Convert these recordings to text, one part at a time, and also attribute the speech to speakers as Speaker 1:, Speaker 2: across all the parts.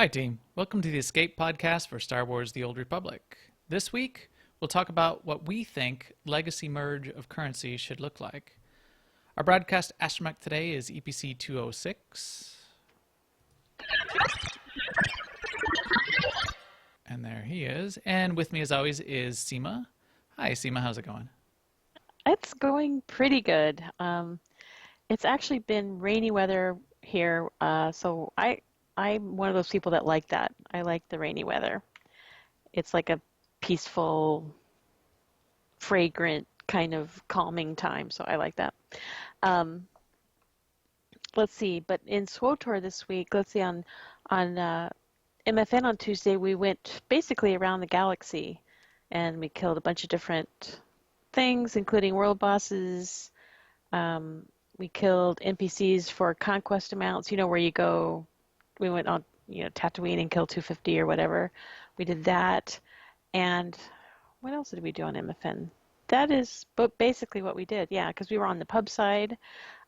Speaker 1: Hi, team. Welcome to the Escape Podcast for Star Wars The Old Republic. This week, we'll talk about what we think legacy merge of currency should look like. Our broadcast astromech today is EPC 206. And there he is. And with me, as always, is Seema. Hi, Seema. How's it going?
Speaker 2: It's going pretty good. It's actually been rainy weather here, so I'm one of those people that like that. I like the rainy weather. It's like a peaceful, fragrant kind of calming time, so I like that. Um, let's see, but in SWTOR this week, let's see, on MFN on Tuesday, we went basically around the galaxy, and we killed a bunch of different things, including world bosses. Um, we killed NPCs for conquest amounts, where you go, we went on, Tatooine and killed 250 or whatever. We did that. And what else did we do on MFN? That is basically what we did, yeah, because we were on the pub side.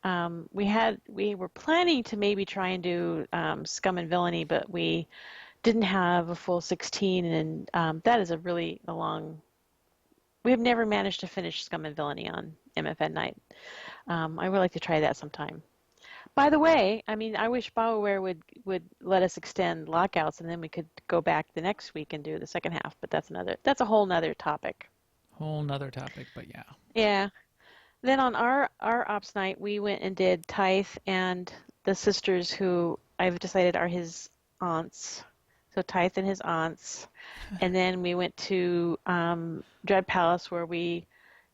Speaker 2: We were planning to maybe try and do Scum and Villainy, but we didn't have a full 16, and that is a long. We have never managed to finish Scum and Villainy on MFN night. I would like to try that sometime. By the way, I mean, I wish BioWare would let us extend lockouts, and then we could go back the next week and do the second half. But that's a whole nother topic.
Speaker 1: Whole nother topic, but yeah.
Speaker 2: Yeah. Then on our ops night, we went and did Tithe and the sisters who I've decided are his aunts. So Tithe and his aunts. And then we went to Dread Palace where we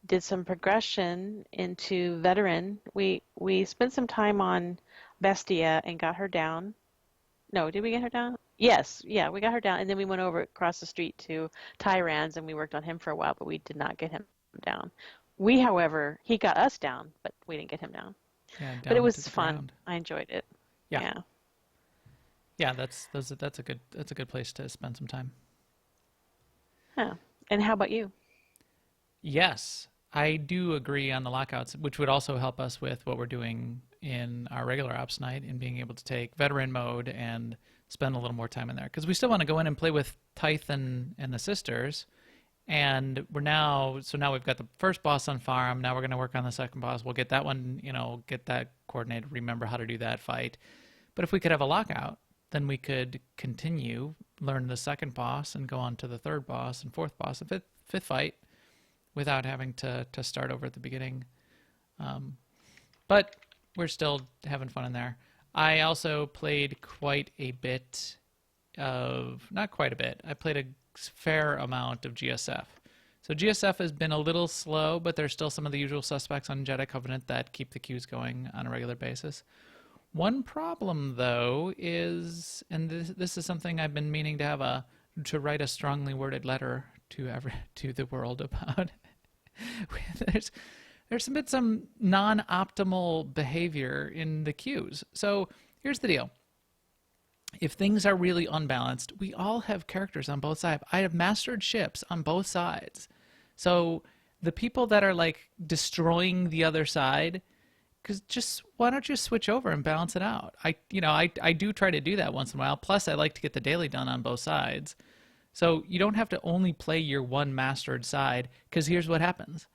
Speaker 2: did some progression into veteran. We spent some time on Bestia and got her down. No, did we get her down? Yes, yeah, we got her down, and then we went over across the street to Tyrans and we worked on him for a while, but we did not get him down. However, he got us down, but we didn't get him down.
Speaker 1: Yeah,
Speaker 2: But it
Speaker 1: down to
Speaker 2: was
Speaker 1: the
Speaker 2: fun.
Speaker 1: ground.
Speaker 2: I enjoyed it.
Speaker 1: Yeah.
Speaker 2: Yeah.
Speaker 1: Yeah, that's a good place to spend some time.
Speaker 2: Huh. And how about you?
Speaker 1: Yes, I do agree on the lockouts, which would also help us with what we're doing in our regular ops night and being able to take veteran mode and spend a little more time in there. Because we still want to go in and play with Tythe and the sisters. And now we've got the first boss on farm. Now we're going to work on the second boss. We'll get that one, get that coordinated, remember how to do that fight. But if we could have a lockout, then we could continue, learn the second boss, and go on to the third boss and fourth boss and fifth fight without having to start over at the beginning. But we're still having fun in there. I also played quite a bit not quite a bit. I played a fair amount of GSF. So GSF has been a little slow, but there's still some of the usual suspects on Jedi Covenant that keep the queues going on a regular basis. One problem, though, is, and this is something I've been meaning to write a strongly worded letter to the world about. there's been some non-optimal behavior in the queues. So here's the deal. If things are really unbalanced, we all have characters on both sides. I have mastered ships on both sides. So the people that are like destroying the other side, because why don't you switch over and balance it out? I do try to do that once in a while. Plus, I like to get the daily done on both sides. So you don't have to only play your one mastered side, because here's what happens.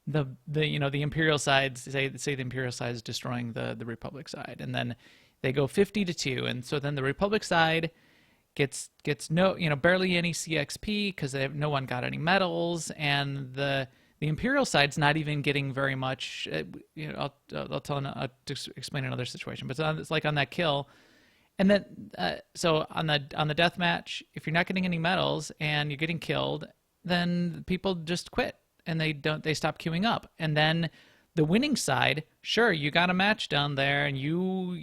Speaker 1: The Imperial side, say the Imperial side is destroying the Republic side, and then they go 50-2, and so then the Republic side gets no, barely any CXP because no one got any medals, and the Imperial side's not even getting very much. I'll explain another situation, but it's like on that kill, and then so on the death match, if you're not getting any medals and you're getting killed, then people just quit and they stop queuing up, and then the winning side, sure, you got a match down there, and you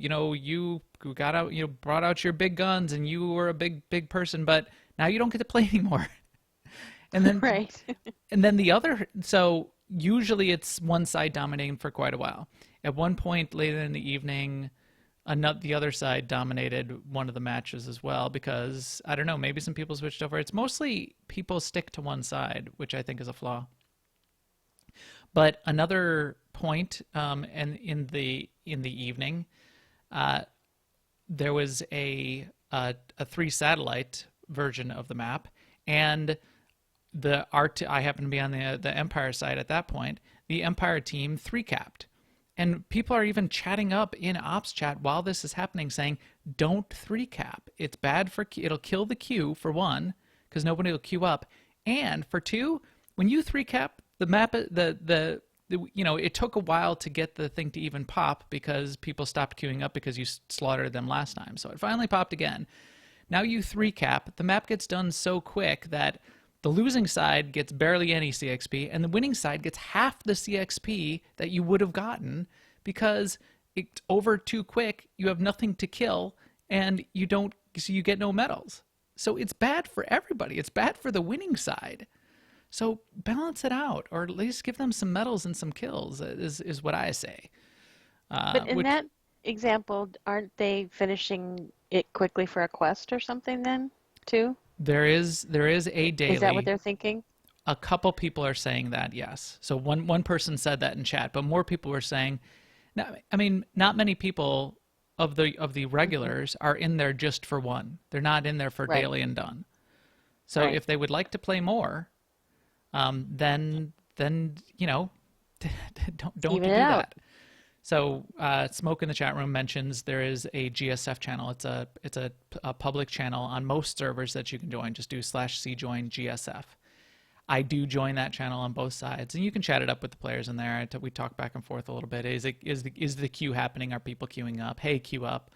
Speaker 1: got out, brought out your big guns, and you were a big person, but now you don't get to play anymore. And then
Speaker 2: Right.
Speaker 1: and then the other, so usually it's one side dominating for quite a while. At one point later in the evening, the other side dominated one of the matches as well, because I don't know, maybe some people switched over. It's mostly people stick to one side, which I think is a flaw. But another point, and in the evening, there was a a 3 satellite version of the map, and the art. I happen to be on the Empire side at that point. The Empire team 3-capped, and people are even chatting up in ops chat while this is happening, saying, "Don't 3-cap. It's bad for it'll kill the queue for one, because nobody will queue up, and for two, when you 3-cap the map, it took a while to get the thing to even pop because people stopped queuing up because you slaughtered them last time. So it finally popped again. Now you 3-cap. The map gets done so quick that the losing side gets barely any CXP, and the winning side gets half the CXP that you would have gotten because it's over too quick. You have nothing to kill, and so you get no medals. So it's bad for everybody. It's bad for the winning side. So balance it out, or at least give them some medals and some kills, is what I say.
Speaker 2: But in that example, aren't they finishing it quickly for a quest or something then, too?
Speaker 1: There is a daily.
Speaker 2: Is that what they're thinking?
Speaker 1: A couple people are saying that, yes. So one person said that in chat, but more people were saying, not many people of the regulars are in there just for one. They're not in there for daily and done. So if they would like to play more, then don't do that. So Smoke in the chat room mentions there is a GSF channel. It's a public channel on most servers that you can join. Just do /cjoin GSF. I do join that channel on both sides, and you can chat it up with the players in there. We talk back and forth a little bit. Is the queue happening? Are people queuing up? Hey, queue up.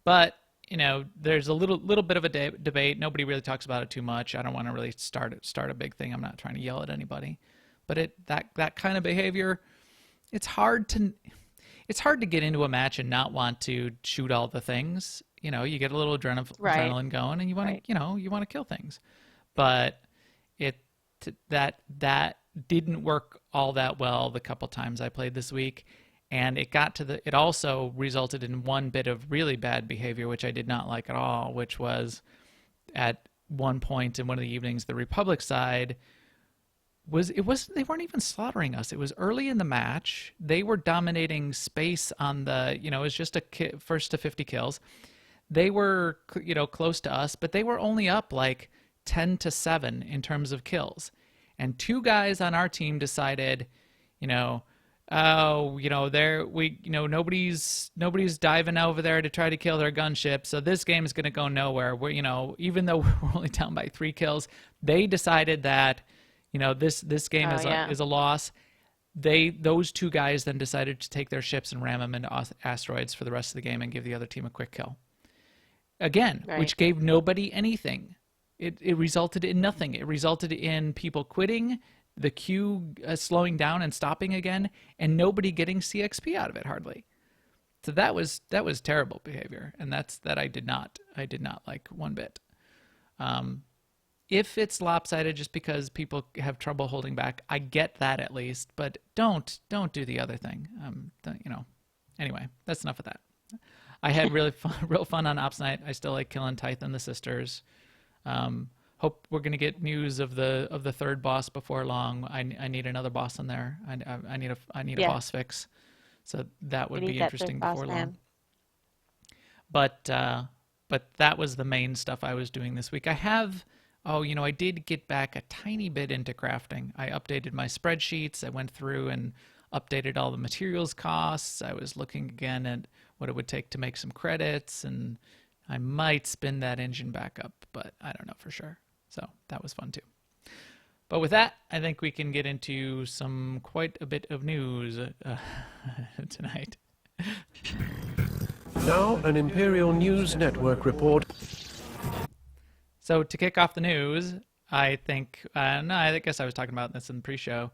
Speaker 1: But there's a little bit of a debate. Nobody really talks about it too much. I don't want to really start a big thing. I'm not trying to yell at anybody, but that kind of behavior, it's hard to get into a match and not want to shoot all the things. You get a little adrenaline going, and you want to you want to kill things, but that didn't work all that well the couple times I played this week. And it also resulted in one bit of really bad behavior, which I did not like at all, which was at one point in one of the evenings, the Republic side they weren't even slaughtering us. It was early in the match. They were dominating space on it was just first to 50 kills. They were, close to us, but they were only up like 10-7 in terms of kills. And two guys on our team decided, nobody's diving over there to try to kill their gunship, so this game is going to go nowhere. Even though we're only down by 3 kills, they decided that, this game is a loss. Those two guys then decided to take their ships and ram them into asteroids for the rest of the game and give the other team a quick kill. Again, which gave nobody anything. It resulted in nothing. It resulted in people quitting, the queue slowing down and stopping again, and nobody getting CXP out of it hardly. So that was terrible behavior, and that I did not like one bit. If it's lopsided just because people have trouble holding back, I get that at least, but don't do the other thing. Anyway, that's enough of that. I had real fun on Ops Night. I still like killing Tyth and the sisters. Hope we're gonna get news of the third boss before long. I need another boss in there. I need a boss fix, so that would be interesting before long. But that was the main stuff I was doing this week. I did get back a tiny bit into crafting. I updated my spreadsheets. I went through and updated all the materials costs. I was looking again at what it would take to make some credits, and I might spin that engine back up, but I don't know for sure. So that was fun too. But with that, I think we can get into quite a bit of news tonight.
Speaker 3: Now, an Imperial News Network report.
Speaker 1: So to kick off the news, I think, I guess I was talking about this in the pre-show.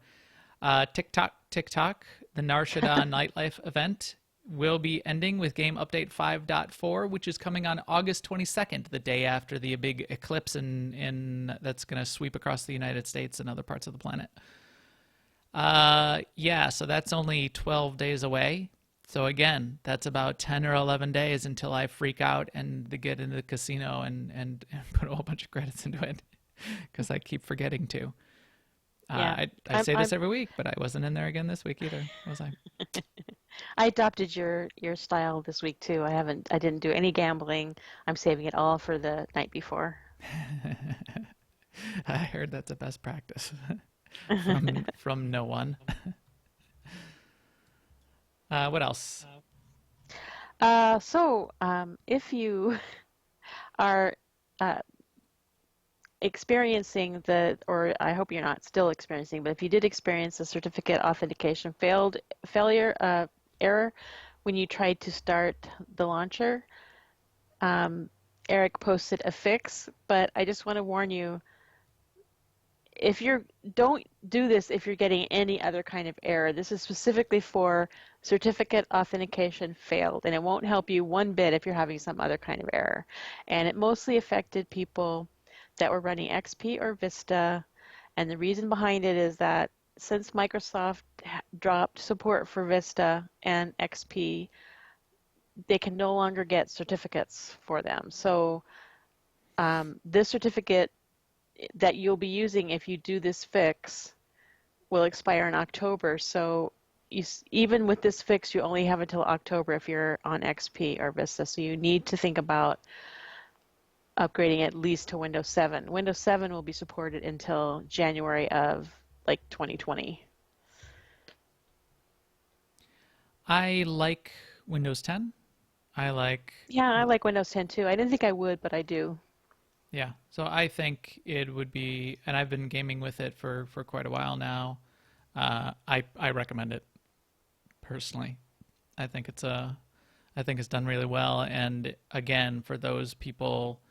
Speaker 1: TikTok, the Nar Shaddaa Nightlife event will be ending with game update 5.4, which is coming on August 22nd, the day after the big eclipse that's going to sweep across the United States and other parts of the planet. So that's only 12 days away. So again, that's about 10 or 11 days until I freak out and get into the casino and put a whole bunch of credits into it because I keep forgetting to. I say this every week, but I wasn't in there again this week either, was I?
Speaker 2: I adopted your style this week too. I didn't do any gambling. I'm saving it all for the night before.
Speaker 1: I heard that's a best practice from no one. What else?
Speaker 2: If you are uh, experiencing or I hope you're not still experiencing, but if you did experience a certificate authentication failure error when you tried to start the launcher, Eric posted a fix, but I just want to warn you, if you're don't do this if you're getting any other kind of error. This is specifically for certificate authentication failed, and it won't help you one bit if you're having some other kind of error. And it mostly affected people that were running XP or Vista, and the reason behind it is that since Microsoft dropped support for Vista and XP, they can no longer get certificates for them. So this certificate that you'll be using if you do this fix will expire in October. So even with this fix, you only have until October if you're on XP or Vista. So you need to think about upgrading at least to Windows 7. Windows 7 will be supported until January of like 2020.
Speaker 1: I like Windows 10.
Speaker 2: Yeah, I like Windows 10 too. I didn't think I would, but I do.
Speaker 1: Yeah, so I think it would be, and I've been gaming with it for quite a while now. I recommend it personally. I think I think it's done really well. And again, for those people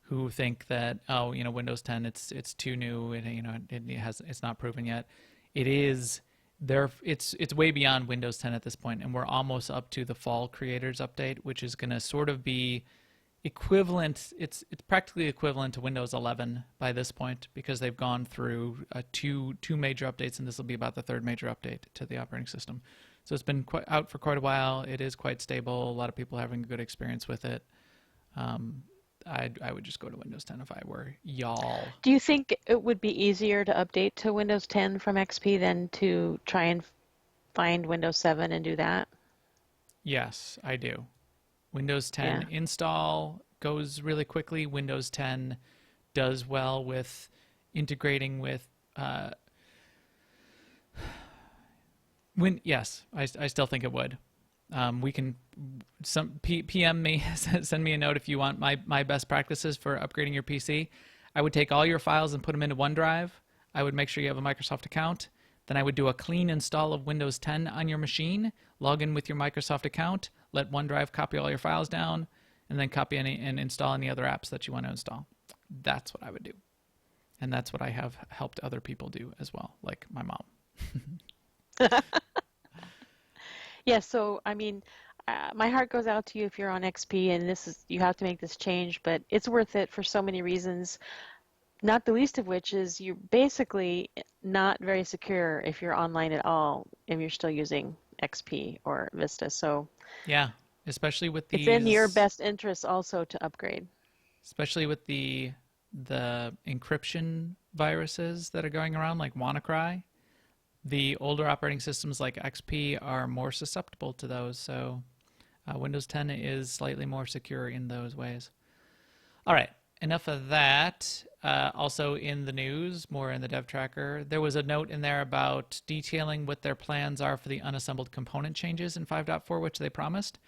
Speaker 1: who think that, oh, Windows 10 it's too new and it's not proven yet, it is there. It's way beyond Windows 10 at this point, and we're almost up to the fall creators update, which is going to sort of be equivalent. It's practically equivalent to Windows 11 by this point, because they've gone through two major updates, and this will be about the third major update to the operating system. So it's been out for quite a while. It is quite stable. A lot of people are having a good experience with it. I would just go to Windows 10 if I were y'all.
Speaker 2: Do you think it would be easier to update to Windows 10 from XP than to try and find Windows 7 and do that?
Speaker 1: Yes, I do. Windows 10 install goes really quickly. Windows 10 does well with integrating with yes, I still think it would. We can PM me, send me a note if you want my best practices for upgrading your PC. I would take all your files and put them into OneDrive. I would make sure you have a Microsoft account. Then I would do a clean install of Windows 10 on your machine, log in with your Microsoft account, let OneDrive copy all your files down, and then copy and install any other apps that you want to install. That's what I would do. And that's what I have helped other people do as well, like my mom.
Speaker 2: Yeah, so I mean, my heart goes out to you if you're on XP and you have to make this change, but it's worth it for so many reasons. Not the least of which is you're basically not very secure if you're online at all if you're still using XP or Vista. So
Speaker 1: yeah, especially with these.
Speaker 2: It's in your best interest also to upgrade.
Speaker 1: Especially with the encryption viruses that are going around, like WannaCry. The older operating systems like XP are more susceptible to those, so Windows 10 is slightly more secure in those ways. All right, enough of that. Also in the news, more in the dev tracker, there was a note in there about detailing what their plans are for the unassembled component changes in 5.4, which they promised,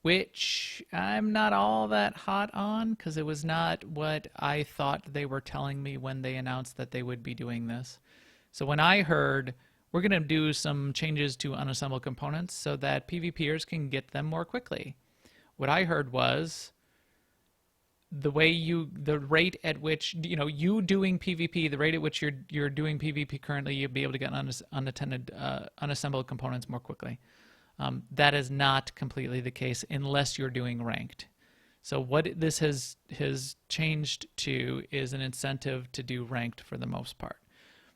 Speaker 1: which I'm not all that hot on because it was not what I thought they were telling me when they announced that they would be doing this. So when I heard we're going to do some changes to unassembled components so that PvPers can get them more quickly, what I heard was the rate at which, you doing PvP, the rate at which you're doing PvP currently, you'll be able to get unassembled components more quickly. That is not completely the case unless you're doing ranked. So what this has changed to is an incentive to do ranked for the most part.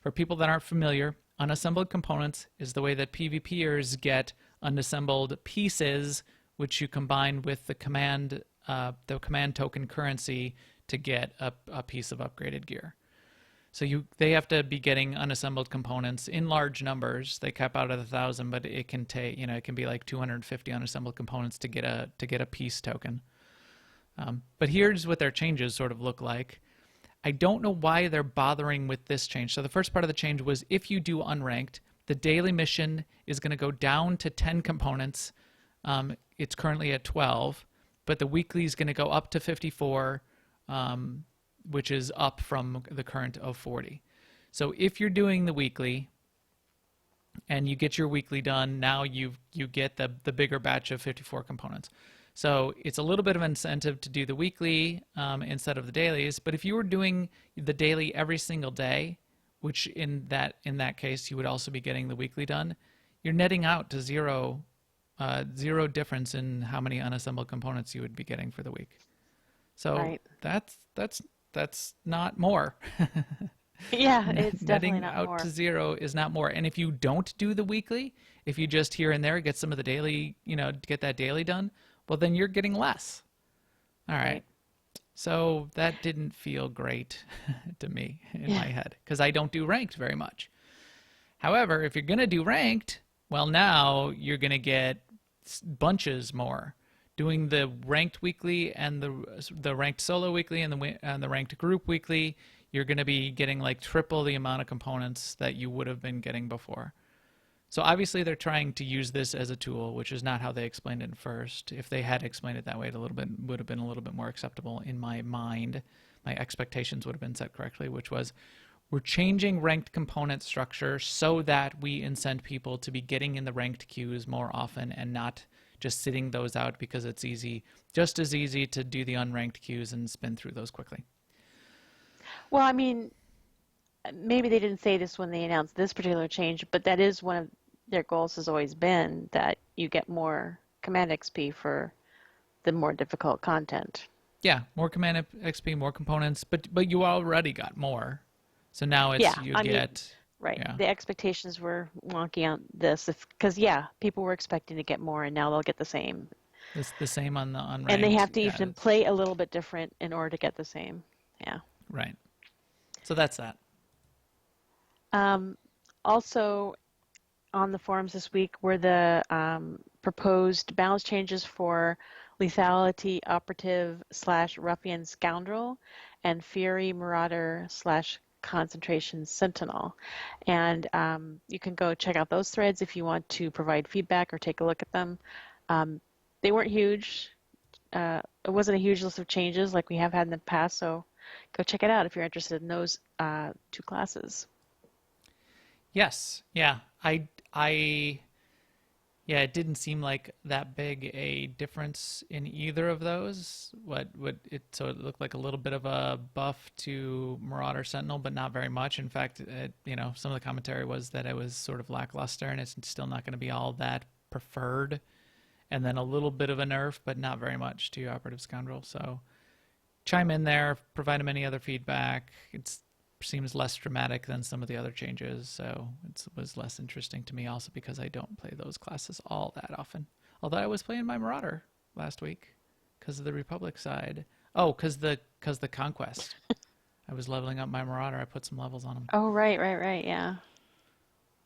Speaker 1: For people that aren't familiar, unassembled components is the way that PvPers get unassembled pieces, which you combine with the command token currency to get a piece of upgraded gear. So they have to be getting unassembled components in large numbers. They cap out at 1,000, but it can take, it can be like 250 unassembled components to get a peace token. But here's what their changes sort of look like. I don't know why they're bothering with this change. So the first part of the change was if you do unranked, the daily mission is going to go down to 10 components. It's currently at 12, but the weekly is going to go up to 54, which is up from the current of 40. So if you're doing the weekly and you get your weekly done, now you get the bigger batch of 54 components. So it's a little bit of incentive to do the weekly instead of the dailies. But if you were doing the daily every single day, which in that case you would also be getting the weekly done, you're netting out to zero difference in how many unassembled components you would be getting for the week. So
Speaker 2: Right.
Speaker 1: that's not more.
Speaker 2: Yeah, it's definitely
Speaker 1: Netting
Speaker 2: not
Speaker 1: out
Speaker 2: more.
Speaker 1: to zero is not more. And if you don't do the weekly, if you just here and there get some of the daily, get that daily done, well, then you're getting less. All right.
Speaker 2: Right.
Speaker 1: So that didn't feel great to me in my head because I don't do ranked very much. However, if you're going to do ranked, well, now you're going to get bunches more. Doing the ranked weekly and the ranked solo weekly and the ranked group weekly, you're going to be getting like triple the amount of components that you would have been getting before. So obviously they're trying to use this as a tool, which is not how they explained it first. If they had explained it that way, it would have been a little bit more acceptable in my mind. My expectations would have been set correctly, which was we're changing ranked component structure so that we incent people to be getting in the ranked queues more often and not just sitting those out because it's just as easy to do the unranked queues and spin through those quickly.
Speaker 2: Well, I mean, maybe they didn't say this when they announced this particular change, but that is one of their goals has always been that you get more command XP for the more difficult content.
Speaker 1: Yeah, more command XP, more components, but you already got more. So now it's
Speaker 2: Right.
Speaker 1: Yeah.
Speaker 2: The expectations were wonky on this because people were expecting to get more, and now they'll get the same.
Speaker 1: It's the same on the unranked.
Speaker 2: And they have to even play a little bit different in order to get the same. Yeah.
Speaker 1: Right. So that's that.
Speaker 2: Also, on the forums this week were the proposed balance changes for lethality operative / ruffian scoundrel and fury marauder / concentration sentinel. And you can go check out those threads if you want to provide feedback or take a look at them. They weren't huge. It wasn't a huge list of changes like we have had in the past, so go check it out if you're interested in those two classes.
Speaker 1: Yes. Yeah. It didn't seem like that big a difference in either of those. So it looked like a little bit of a buff to Marauder Sentinel, but not very much. In fact, some of the commentary was that it was sort of lackluster and it's still not going to be all that preferred. And then a little bit of a nerf, but not very much to Operative Scoundrel. So chime in there, provide them any other feedback. It seems less dramatic than some of the other changes, so it was less interesting to me also because I don't play those classes all that often. Although I was playing my Marauder last week because of the Republic side. Oh, because the Conquest. I was leveling up my Marauder. I put some levels on him.
Speaker 2: Oh, right, yeah.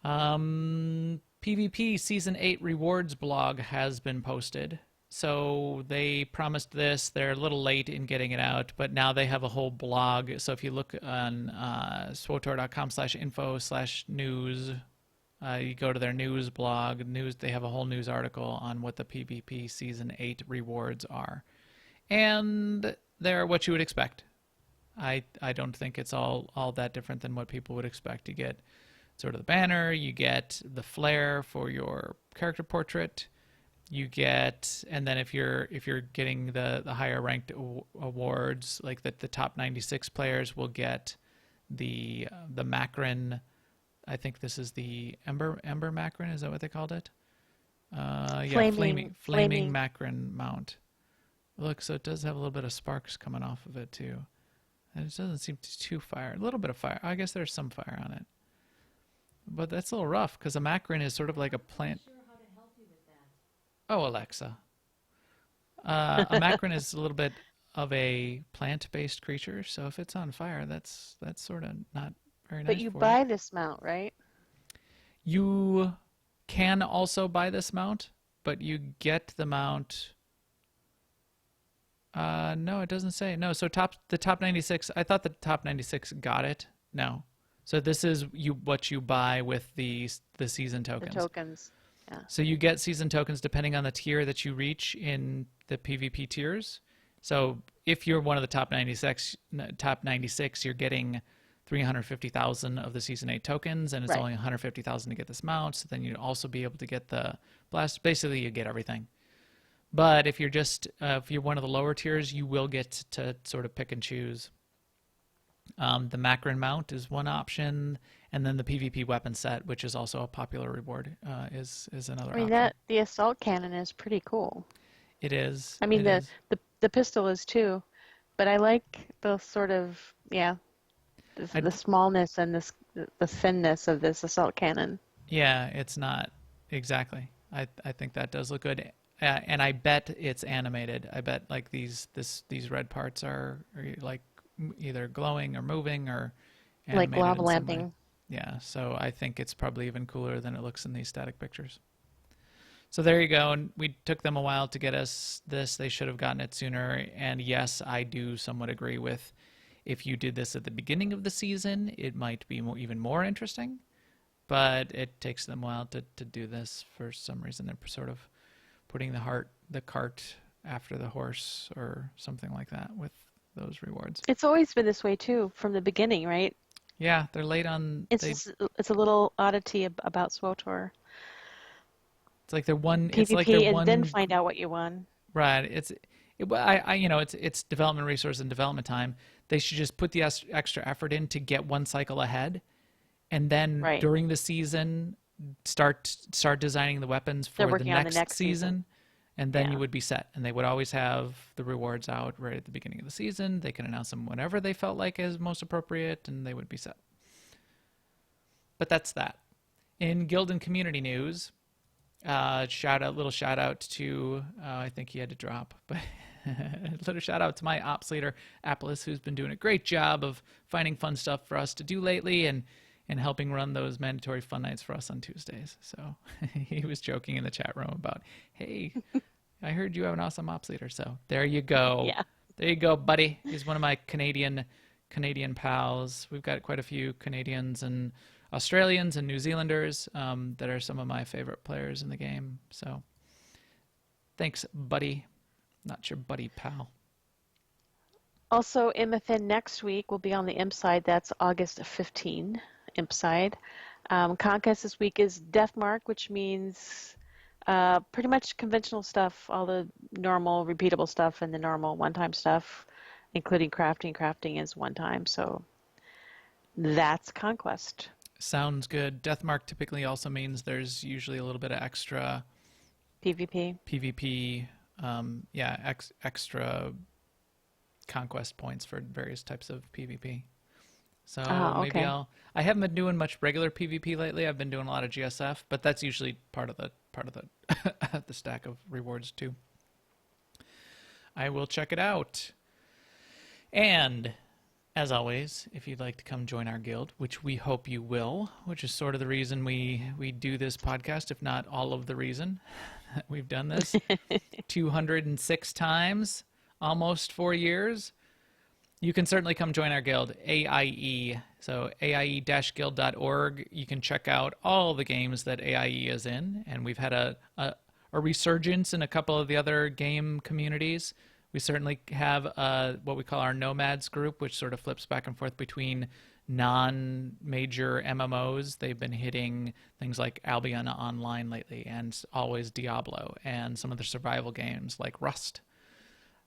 Speaker 1: PvP Season 8 rewards blog has been posted. So they promised this. They're a little late in getting it out, but now they have a whole blog. So if you look on SWTOR.com/info/news, you go to their news blog. They have a whole news article on what the PvP Season 8 rewards are. And they're what you would expect. I don't think it's all that different than what people would expect. You get sort of the banner, you get the flare for your character portrait, you get, and then if you're getting the higher ranked awards, like the top 96 players will get the Macron. I think this is the Ember Macron. Is that what they called it? Flaming Macron mount. Look, so it does have a little bit of sparks coming off of it too. And it doesn't seem too fire. A little bit of fire. I guess there's some fire on it. But that's a little rough because a Macron is sort of like a plant.
Speaker 4: I'm not sure how to help you with that.
Speaker 1: Oh, Alexa. A Macron is a little bit of a plant-based creature, so if it's on fire, that's sort of not very
Speaker 2: But
Speaker 1: nice
Speaker 2: you
Speaker 1: for you.
Speaker 2: buy this mount, right?
Speaker 1: You can also buy this mount, but you get the mount. No, it doesn't say. No, so the top 96. I thought the top 96 got it. No, so this is what you buy with the season
Speaker 2: The
Speaker 1: tokens.
Speaker 2: tokens. Yeah.
Speaker 1: So you get season tokens depending on the tier that you reach in the PvP tiers. So if you're one of the top 96, you're getting 350,000 of the season 8 tokens, and it's
Speaker 2: Right.
Speaker 1: only 150,000 to get this mount. So then you'd also be able to get the blast. Basically, you get everything. But if you're one of the lower tiers, you will get to sort of pick and choose. The Macron mount is one option, and then the PvP weapon set, which is also a popular reward, is another
Speaker 2: I mean,
Speaker 1: option.
Speaker 2: the assault cannon is pretty cool.
Speaker 1: It is.
Speaker 2: I mean,
Speaker 1: It is.
Speaker 2: the pistol is too, but I like the sort of,
Speaker 1: I,
Speaker 2: the smallness and the thinness of this assault cannon.
Speaker 1: yeah, it's not exactly. I think that does look good, and I bet it's animated. I bet like these red parts are like either glowing or moving or
Speaker 2: Like
Speaker 1: animated
Speaker 2: lava
Speaker 1: in some way.
Speaker 2: lamping.
Speaker 1: Yeah, so I think it's probably even cooler than it looks in these static pictures. So there you go. And we took them a while to get us this. They should have gotten it sooner. And yes, I do somewhat agree with if you did this at the beginning of the season, it might be even more interesting. But it takes them a while to do this for some reason. They're sort of putting the cart after the horse or something like that with those rewards.
Speaker 2: It's always been this way too, from the beginning, right?
Speaker 1: Yeah, they're late on.
Speaker 2: It's a little oddity about SWTOR.
Speaker 1: It's like they're one. It's like they're
Speaker 2: PvP and then
Speaker 1: one.
Speaker 2: find out what you won.
Speaker 1: Right. It's development resource and development time. They should just put the extra effort in to get one cycle ahead, and then
Speaker 2: Right.
Speaker 1: during the season, start designing the weapons
Speaker 2: They're
Speaker 1: for the
Speaker 2: working on the
Speaker 1: next
Speaker 2: next season.
Speaker 1: and then you
Speaker 2: Yeah.
Speaker 1: would be set. And they would always have the rewards out right at the beginning of the season. They can announce them whenever they felt like is most appropriate, and they would be set. But that's that. In guild and community news, little shout out to I think he had to drop, but little shout out to my ops leader Apple, who's been doing a great job of finding fun stuff for us to do lately and helping run those mandatory fun nights for us on Tuesdays. So he was joking in the chat room about, hey, I heard you have an awesome ops leader. So there you go.
Speaker 2: Yeah.
Speaker 1: There you go, buddy. He's one of my Canadian pals. We've got quite a few Canadians and Australians and New Zealanders that are some of my favorite players in the game. So thanks, buddy. Not your buddy, pal.
Speaker 2: Also, MFN next week will be on the imp side. That's August 15, imp side. Conquest this week is Deathmark, which means pretty much conventional stuff, all the normal repeatable stuff and the normal one-time stuff, including crafting. Crafting is one time, so that's Conquest.
Speaker 1: Sounds good. Deathmark typically also means there's usually a little bit of extra
Speaker 2: PvP.
Speaker 1: PvP, extra conquest points for various types of PvP. So maybe
Speaker 2: okay.
Speaker 1: I haven't been doing much regular PvP lately. I've been doing a lot of GSF, but that's usually part of the the stack of rewards too. I will check it out. And as always, if you'd like to come join our guild, which we hope you will, which is sort of the reason we do this podcast, if not all of the reason that we've done this 206 times, almost 4 years, you can certainly come join our guild, AIE. So AIE-guild.org. You can check out all the games that AIE is in, and we've had a resurgence in a couple of the other game communities. We certainly have what we call our Nomads group, which sort of flips back and forth between non-major MMOs. They've been hitting things like Albion Online lately, and always Diablo, and some of the survival games like Rust.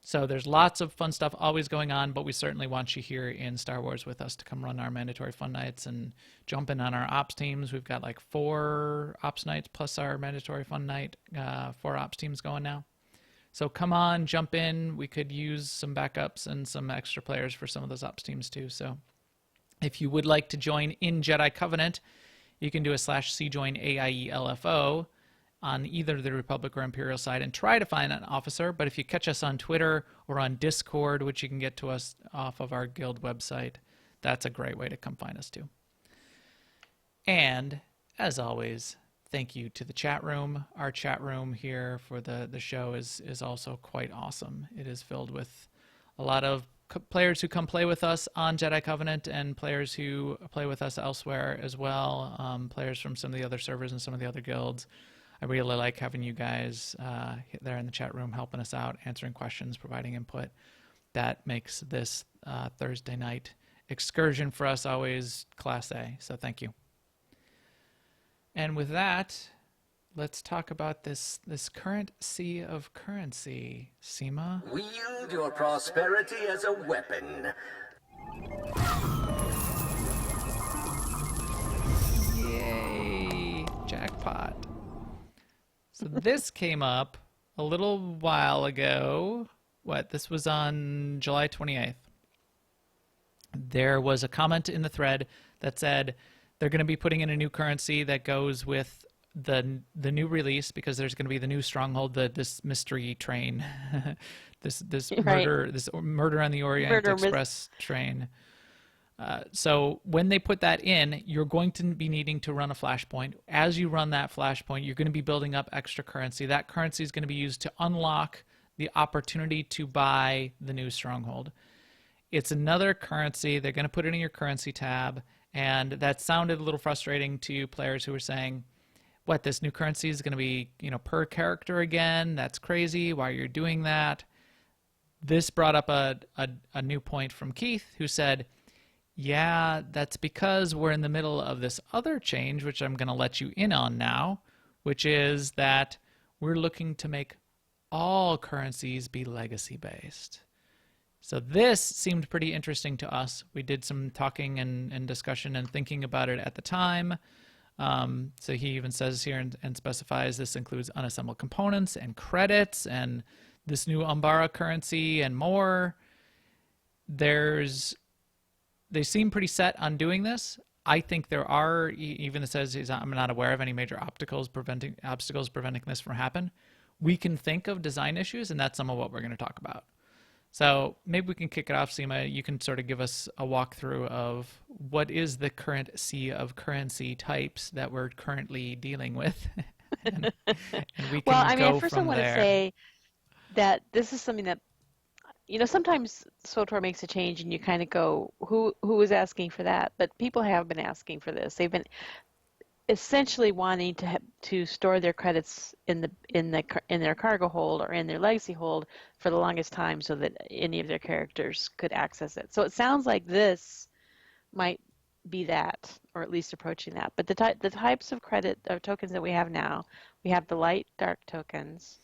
Speaker 1: So there's lots of fun stuff always going on, but we certainly want you here in Star Wars with us to come run our mandatory fun nights and jump in on our ops teams. We've got like 4 ops nights plus our mandatory fun night, 4 ops teams going now. So come on, jump in. We could use some backups and some extra players for some of those ops teams too. So if you would like to join in Jedi Covenant, you can do a /cjoin AIE LFO, on either the Republic or Imperial side and try to find an officer. But if you catch us on Twitter or on Discord, which you can get to us off of our guild website, that's a great way to come find us too. And as always, thank you to the chat room. Our chat room here for the show is also quite awesome. It is filled with a lot of players who come play with us on Jedi Covenant and players who play with us elsewhere as well, players from some of the other servers and some of the other guilds. I really like having you guys there in the chat room helping us out, answering questions, providing input. That makes this Thursday night excursion for us always Class A, so thank you. And with that, let's talk about this current sea of currency. Seema?
Speaker 4: Wield your prosperity as a weapon.
Speaker 1: Yay! Jackpot. So this came up a little while ago. This was on July 28th. There was a comment in the thread that said they're going to be putting in a new currency that goes with the new release, because there's going to be the new stronghold, this mystery train, this
Speaker 2: Right.
Speaker 1: murder on the Orient Express train. So when they put that in, you're going to be needing to run a flashpoint. As you run that flashpoint, you're going to be building up extra currency. That currency is going to be used to unlock the opportunity to buy the new stronghold. It's another currency. They're going to put it in your currency tab. And that sounded a little frustrating to players who were saying, what, this new currency is going to be, per character again? That's crazy. Why are you doing that? This brought up a new point from Keith, who said, yeah, that's because we're in the middle of this other change, which I'm going to let you in on now, which is that we're looking to make all currencies be legacy-based. So this seemed pretty interesting to us. We did some talking and discussion and thinking about it at the time. So he even says here and specifies this includes unassembled components and credits and this new Umbara currency and more. They seem pretty set on doing this. I think there are, even it says I'm not aware of any major obstacles preventing this from happening. We can think of design issues, and that's some of what we're going to talk about. So maybe we can kick it off, Seema. You can sort of give us a walkthrough of what is the current sea of currency types that we're currently dealing with. and we can go
Speaker 2: first I
Speaker 1: from
Speaker 2: want to
Speaker 1: there.
Speaker 2: say that this is something that, sometimes SWTOR makes a change and you kind of go, who is asking for that? But people have been asking for this. They've been essentially wanting to store their credits in their cargo hold or in their legacy hold for the longest time, so that any of their characters could access it. So it sounds like this might be that, or at least approaching that. But the types of credit or tokens that we have now, we have the light dark tokens,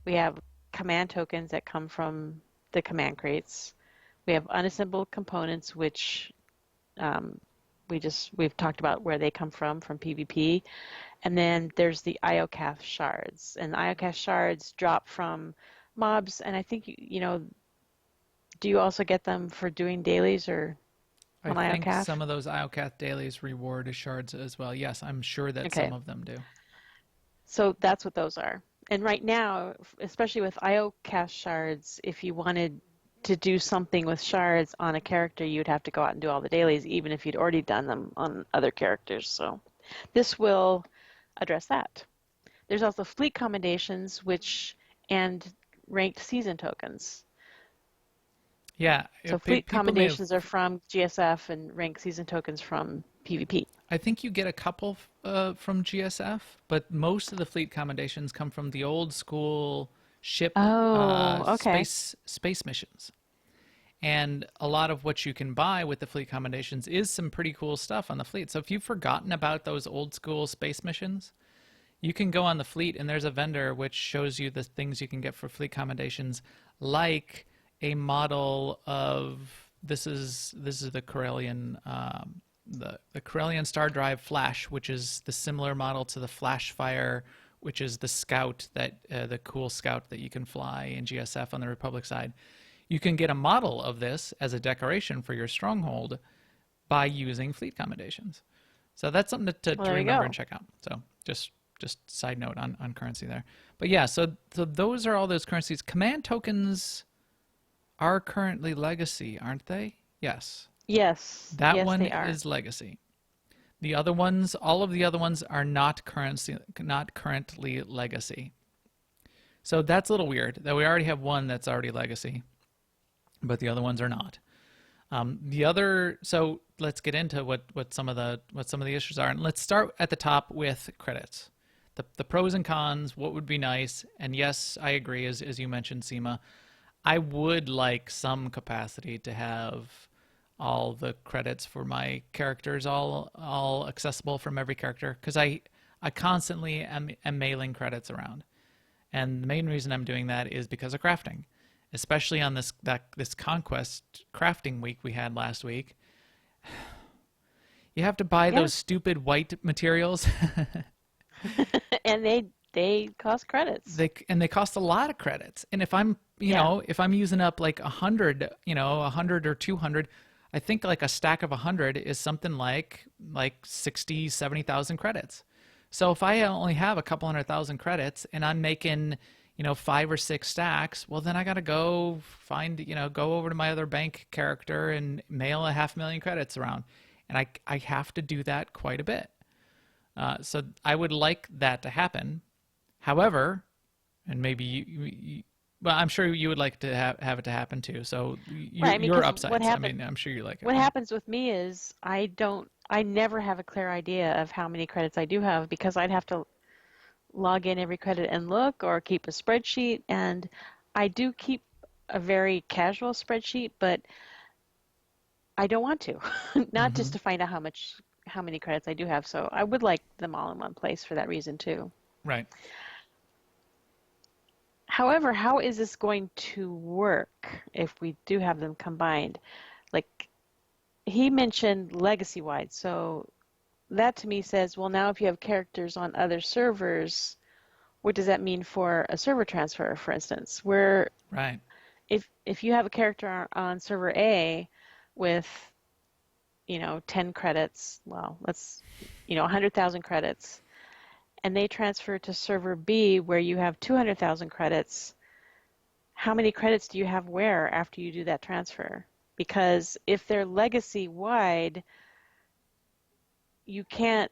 Speaker 2: we have command tokens that come from the command crates, we have unassembled components, which we've talked about where they come from PvP. And then there's the IOCAF shards. And the IOCAF shards drop from mobs, and I think, do you also get them for doing dailies or on
Speaker 1: I think
Speaker 2: IOCAF?
Speaker 1: some of those IOCAF dailies reward shards as well. Yes, I'm sure that
Speaker 2: Okay.
Speaker 1: some of them do.
Speaker 2: So that's what those are. And right now, especially with IOCAF shards, if you wanted to do something with shards on a character, you'd have to go out and do all the dailies, even if you'd already done them on other characters. So this will address that. There's also fleet commendations, and ranked season tokens.
Speaker 1: Yeah.
Speaker 2: So fleet commendations are from GSF and ranked season tokens from PvP.
Speaker 1: I think you get a couple from GSF, but most of the fleet commendations come from the old school ship space missions. And a lot of what you can buy with the fleet commendations is some pretty cool stuff on the fleet. So if you've forgotten about those old school space missions, you can go on the fleet and there's a vendor which shows you the things you can get for fleet commendations, like a model of this is the Corellian the Corellian Star Drive Flash, which is the similar model to the Flash Fire, which is the Scout that the cool Scout that you can fly in GSF on the Republic side. You can get a model of this as a decoration for your stronghold by using fleet commendations. So that's something to remember and check out. So just just side note on currency there. But yeah, so those are all those currencies. Command tokens are currently legacy, aren't they? Yes.
Speaker 2: Yes,
Speaker 1: That
Speaker 2: yes,
Speaker 1: one
Speaker 2: they are.
Speaker 1: is legacy. The other ones, all of the other ones are not currently legacy. So that's a little weird that we already have one that's already legacy, but the other ones are not. So let's get into what some of the issues are, and let's start at the top with credits. The pros and cons, what would be nice, and yes, I agree, as you mentioned, Seema, I would like some capacity to have all the credits for my characters all accessible from every character, because I constantly am mailing credits around, and the main reason I'm doing that is because of crafting, especially on this conquest crafting week we had last week. You have to buy
Speaker 2: Yeah.
Speaker 1: those stupid white materials.
Speaker 2: And they cost credits.
Speaker 1: They cost a lot of credits. And if I'm if I'm using up like 100, 100 or 200, I think like a stack of 100 is something like 60, 70,000 credits. So if I only have a couple 100,000 credits and I'm making 5 or 6 stacks, well then I got to go go over to my other bank character and mail 500,000 credits around. And I have to do that quite a bit. So I would like that to happen. However, and maybe well, I'm sure you would like to have it to happen too. So
Speaker 2: Right, I mean,
Speaker 1: your
Speaker 2: 'cause
Speaker 1: upsides.
Speaker 2: what
Speaker 1: I
Speaker 2: happen-
Speaker 1: mean, I'm sure you like it.
Speaker 2: What happens with me is I never have a clear idea of how many credits I do have because I'd have to log in every credit and look or keep a spreadsheet. And I do keep a very casual spreadsheet, but I don't want to, not just to find out how many credits I do have. So I would like them all in one place for that reason too.
Speaker 1: Right.
Speaker 2: However, how is this going to work if we do have them combined? Like he mentioned legacy-wide, so that to me says, well, now if you have characters on other servers, what does that mean for a server transfer, for instance? Where
Speaker 1: Right.
Speaker 2: if you have a character on server A with 10 credits, well, let's 100,000 credits, and they transfer to server B where you have 200,000 credits, how many credits do you have where after you do that transfer? Because if they're legacy wide, you can't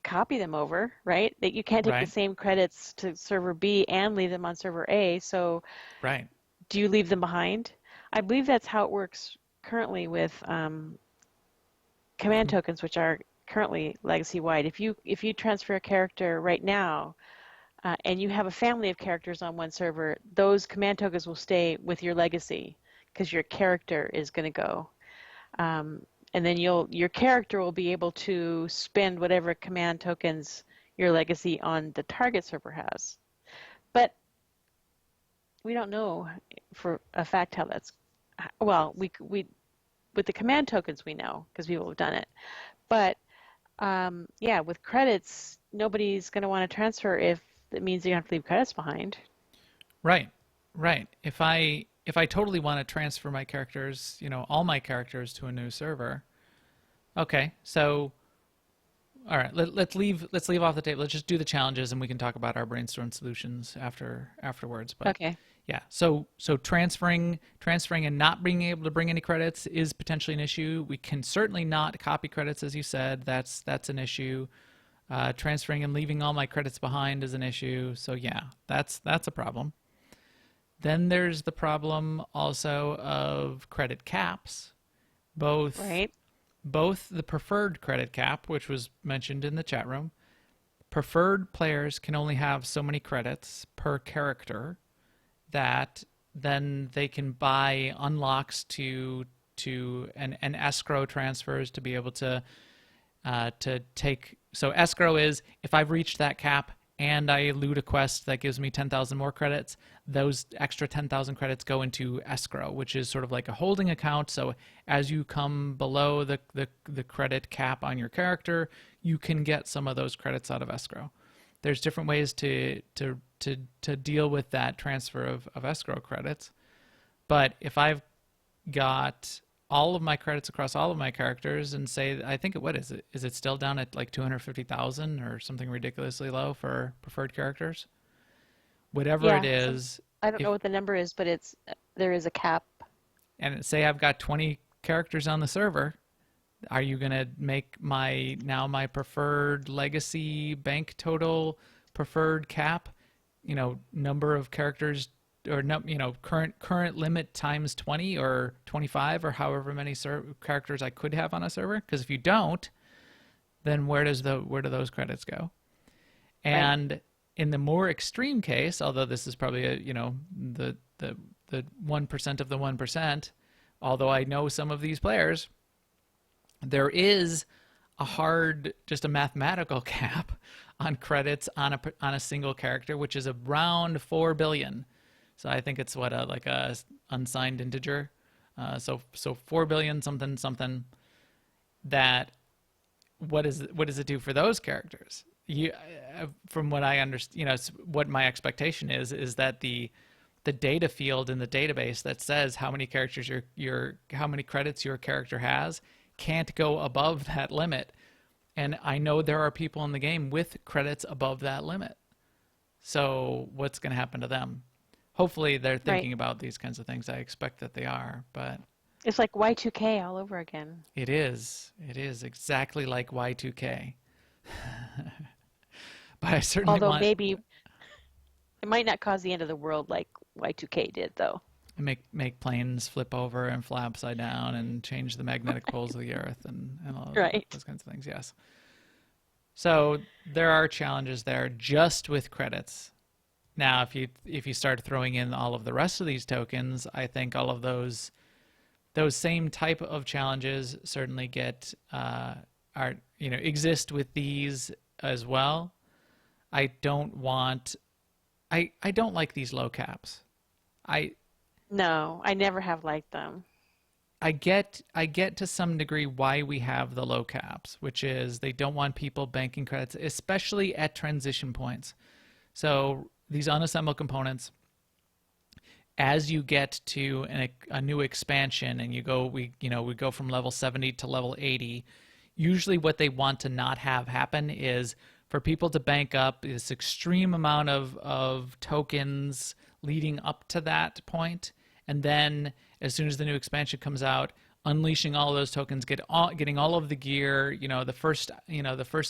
Speaker 2: copy them over, right? That you can't take
Speaker 1: Right.
Speaker 2: the same credits to server B and leave them on server A. So
Speaker 1: Right.
Speaker 2: do you leave them behind? I believe that's how it works currently with command tokens, which are currently legacy wide. If you transfer a character right now and you have a family of characters on one server, those command tokens will stay with your legacy because your character is going to go. And then your character will be able to spend whatever command tokens your legacy on the target server has. But we don't know for a fact how that's, well, we with the command tokens we know because people have done it. But yeah, with credits, nobody's going to want to transfer if it means you have to leave credits behind.
Speaker 1: Right. Right. If I totally want to transfer my characters, all my characters to a new server, okay. So, all right, let's leave off the table. Let's just do the challenges, and we can talk about our brainstorm solutions afterwards. But
Speaker 2: Okay.
Speaker 1: yeah, so transferring and not being able to bring any credits is potentially an issue. We can certainly not copy credits, as you said. That's an issue. Transferring and leaving all my credits behind is an issue. So yeah, that's a problem. Then there's the problem also of credit caps, both the preferred credit cap, which was mentioned in the chat room. Preferred players can only have so many credits per character that then they can buy unlocks to and escrow transfers to be able to take. So escrow is if I've reached that cap and I loot a quest that gives me 10,000 more credits, those extra 10,000 credits go into escrow, which is sort of like a holding account. So as you come below the credit cap on your character, you can get some of those credits out of escrow. There's different ways to deal with that transfer of escrow credits. But if I've got all of my credits across all of my characters and say, I think, what is it? Is it still down at like 250,000 or something ridiculously low for preferred characters? Whatever it
Speaker 2: Yeah,
Speaker 1: is,
Speaker 2: I don't
Speaker 1: if
Speaker 2: know what the number is, but there is a cap.
Speaker 1: and say I've got 20 characters on the server, are you going to make my preferred legacy bank total preferred cap, number of characters or no, current limit times 20 or 25 or however many characters I could have on a server? Because if you don't, then where do those credits go?
Speaker 2: Right.
Speaker 1: And in the more extreme case, although this is probably the 1% of the 1%, although I know some of these players, there is just a mathematical cap on credits on a single character, which is around 4 billion. So I think it's like a unsigned integer. So 4 billion something something. That what does it do for those characters? From what I understand, what my expectation is that the data field in the database that says how many characters how many credits your character has can't go above that limit. And I know there are people in the game with credits above that limit. So what's going to happen to them? Hopefully they're thinking
Speaker 2: Right.
Speaker 1: about these kinds of things. I expect that they are, but
Speaker 2: It's like Y2K all over again.
Speaker 1: it is exactly like Y2K. But I certainly
Speaker 2: Although
Speaker 1: want
Speaker 2: maybe it might not cause the end of the world like Y2K did, though.
Speaker 1: to make planes flip over and fly upside down and change the magnetic poles of the earth and all
Speaker 2: Right.
Speaker 1: those kinds of things. Yes. So there are challenges there just with credits. Now, if you start throwing in all of the rest of these tokens, I think all of those same type of challenges certainly exist with these as well. I don't like these low caps. I
Speaker 2: No, I never have liked them.
Speaker 1: I get to some degree why we have the low caps, which is they don't want people banking credits, especially at transition points. So these unassembled components, as you get to a new expansion and we go from level 70 to level 80, usually what they want to not have happen is for people to bank up this extreme amount of tokens leading up to that point, and then as soon as the new expansion comes out, unleashing all of those tokens, getting all of the gear, the first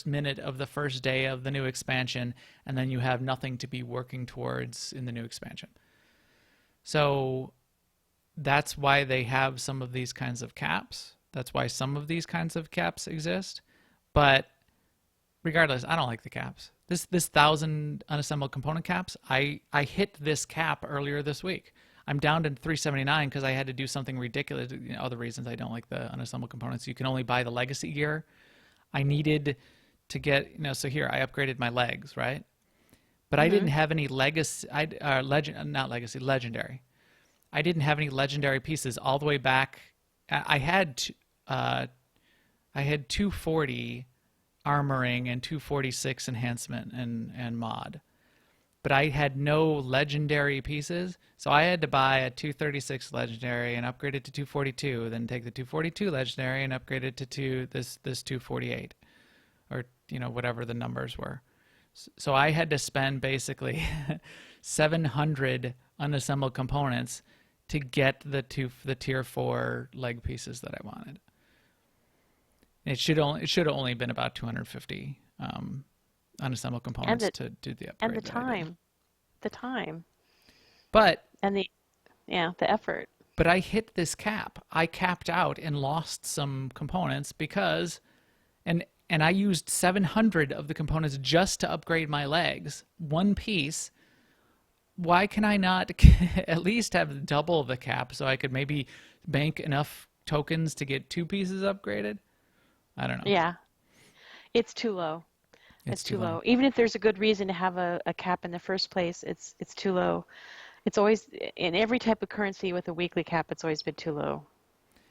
Speaker 1: minute of the first day of the new expansion, and then you have nothing to be working towards in the new expansion. So that's why they have some of these kinds of caps. That's why some of these kinds of caps exist. But regardless, I don't like the caps. This 1,000 unassembled component caps, I hit this cap earlier this week. I'm down to 379 because I had to do something ridiculous. Other reasons I don't like the unassembled components. You can only buy the legacy gear. I needed to get, so here I upgraded my legs, right? But I didn't have any legacy, legendary. I didn't have any legendary pieces all the way back. I had 240 armoring and 246 enhancement and mod. But I had no legendary pieces, so I had to buy a 236 legendary and upgrade it to 242, then take the 242 legendary and upgrade it to this 248, or whatever the numbers were. So I had to spend basically 700 unassembled components to get the tier 4 leg pieces that I wanted. It should have only been about 250 unassembled components to do the upgrade.
Speaker 2: And the time.
Speaker 1: But
Speaker 2: And the effort.
Speaker 1: But I hit this cap. I capped out and lost some components because, and I used 700 of the components just to upgrade my legs, one piece. Why can I not at least have double the cap so I could maybe bank enough tokens to get 2 pieces upgraded? I don't know.
Speaker 2: Yeah. It's too low. It's too low. Even if there's a good reason to have a cap in the first place, it's too low. It's always, in every type of currency with a weekly cap, it's always been too low.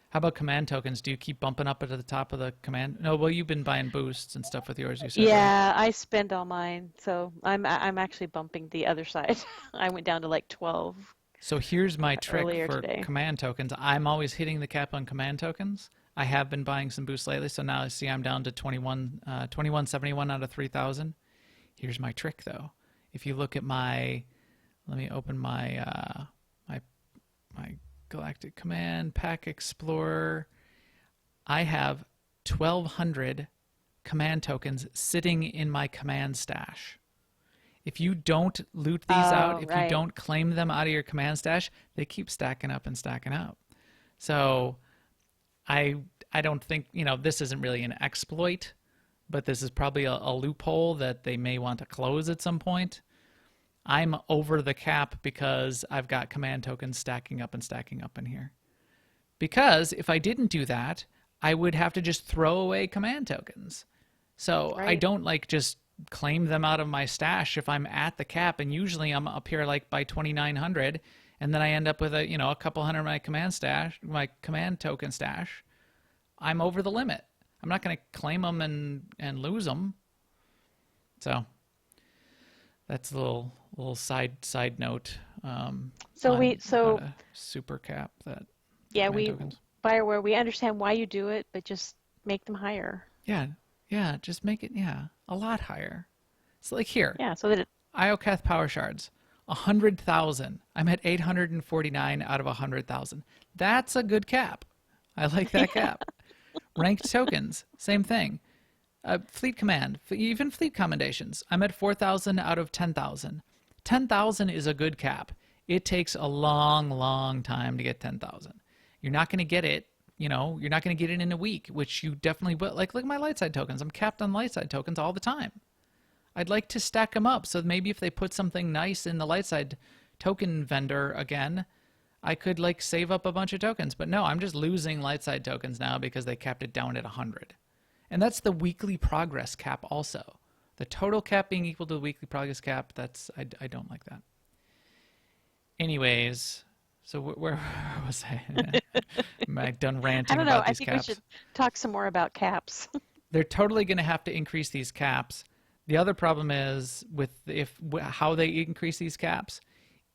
Speaker 1: How about command tokens? Do you keep bumping up at the top of the command? No, well, you've been buying boosts and stuff with yours, you said.
Speaker 2: Yeah, right? I spend all mine, so I'm actually bumping the other side. I went down to like 12
Speaker 1: So here's my trick
Speaker 2: earlier
Speaker 1: for
Speaker 2: today.
Speaker 1: command tokens. I'm always hitting the cap on command tokens. I have been buying some boosts lately, so now I see I'm down to 2171 out of 3,000. Here's my trick, though. If you look at my, let me open my my Galactic Command Pack Explorer. I have 1,200 command tokens sitting in my command stash. If you don't loot these out, if you
Speaker 2: right.
Speaker 1: don't claim them out of your command stash, they keep stacking up and stacking up. So I don't think, this isn't really an exploit, but this is probably a loophole that they may want to close at some point. I'm over the cap because I've got command tokens stacking up in here. Because if I didn't do that, I would have to just throw away command tokens. So I
Speaker 2: Right.
Speaker 1: don't just claim them out of my stash if I'm at the cap, and usually I'm up here by 2,900, and then I end up with a couple hundred in my my command token stash. I'm over the limit. I'm not going to claim them and lose them. So that's a little side note.
Speaker 2: So
Speaker 1: on
Speaker 2: we
Speaker 1: how to super cap that
Speaker 2: yeah
Speaker 1: command
Speaker 2: we
Speaker 1: tokens.
Speaker 2: Fireware, we understand why you do it, but just make them higher.
Speaker 1: Yeah, just make it a lot higher. So here,
Speaker 2: Yeah, so that it,
Speaker 1: Iocath power shards, 100,000. I'm at 849 out of 100,000. That's a good cap. I like that cap. Ranked tokens, same thing. Fleet command, even fleet commendations. I'm at 4,000 out of 10,000. 10,000 is a good cap. It takes a long, long time to get 10,000. You're not going to get it, you're not going to get it in a week, which you definitely will. Look at my light side tokens. I'm capped on light side tokens all the time. I'd like to stack them up, so maybe if they put something nice in the light side token vendor again, I could save up a bunch of tokens. But no, I'm just losing light side tokens now because they capped it down at 100. And that's the weekly progress cap also. The total cap being equal to the weekly progress cap, I don't like that. Anyways, so where was I? Am I done
Speaker 2: I
Speaker 1: ranting
Speaker 2: don't know.
Speaker 1: about
Speaker 2: I
Speaker 1: these
Speaker 2: think
Speaker 1: caps?
Speaker 2: we should talk some more about caps.
Speaker 1: They're totally going to have to increase these caps. The other problem is how they increase these caps.